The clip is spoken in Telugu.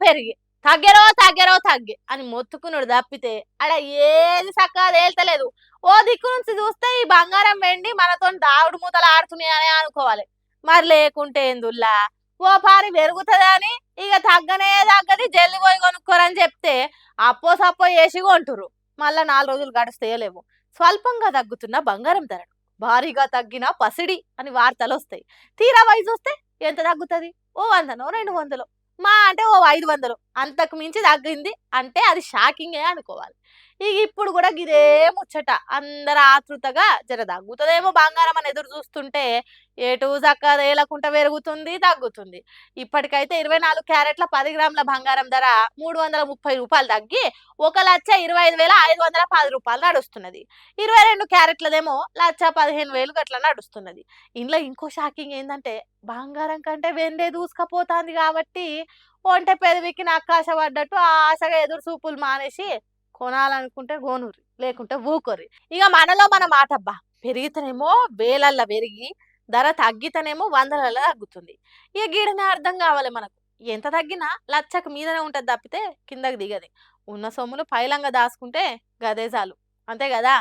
పెరిగి తగ్గెరో తగ్గెరో తగ్గే అని మొత్తుకునుడు తప్పితే ఆడ ఏది సక్కగా తేల్తలేదు. ఓ దిక్కు నుంచి చూస్తే ఈ బంగారం వెండి మనతోని దాగుడు మూతలు ఆడుతున్నాయనే అనుకోవాలి. మరి లేకుంటే ఏందుల్లా ఓ పారి పెరుగుతదని ఇక తగ్గనే తగ్గది జల్ది పోయి కొనుక్కోరని చెప్తే అప్పో సప్పో వేసి కొంటురు. మళ్ళా 4 రోజులు గడుస్తేయలేవు. స్వల్పంగా తగ్గుతున్న బంగారం ధరలు, భారీగా తగ్గిన పసిడి అని వార్తలొస్తాయి. తీరా పోయి చూస్తే ఎంత తగ్గుతది? ఓ 100నో 200లో, మా అంటే ఓ 500. అంతకు మించి తగ్గింది అంటే అది షాకింగే అనుకోవాలి. ఇక ఇప్పుడు కూడా గిదే ముచ్చట. అందరు ఆతృతగా జర తగ్గుతుందేమో బంగారం అని ఎదురు చూస్తుంటే ఎటు చక్కగా తేలకుండా పెరుగుతుంది తగ్గుతుంది. ఇప్పటికైతే 24 క్యారెట్ల 10 గ్రాముల బంగారం ధర రూ. 330 తగ్గి 1,25,510 నడుస్తున్నది. 22 క్యారెట్లదేమో 1,15,000 గట్ల నడుస్తున్నది. ఇంట్లో ఇంకో షాకింగ్ ఏంటంటే బంగారం కంటే వెండే దూసుకపోతాంది కాబట్టి ఒంటె పెదవికి నక్కాశ పడ్డట్టు ఆ ఆశగా ఎదురు చూపులు మానేసి కొనాలనుకుంటే గోనుర్రి, లేకుంటే ఊకొర్రి. ఇక మనలో మన మాటబ్బా, పెరిగితేనేమో వేలల్ల పెరిగి ధర తగ్గితేనేమో వందలలో తగ్గుతుంది. ఇక గీడనే అర్థం కావాలి మనకు. ఎంత తగ్గినా లచ్చకు మీదనే ఉంటది తప్పితే కిందకి దిగది. ఉన్న సొమ్మును పైలంగా దాచుకుంటే గదే చాలు. అంతే కదా.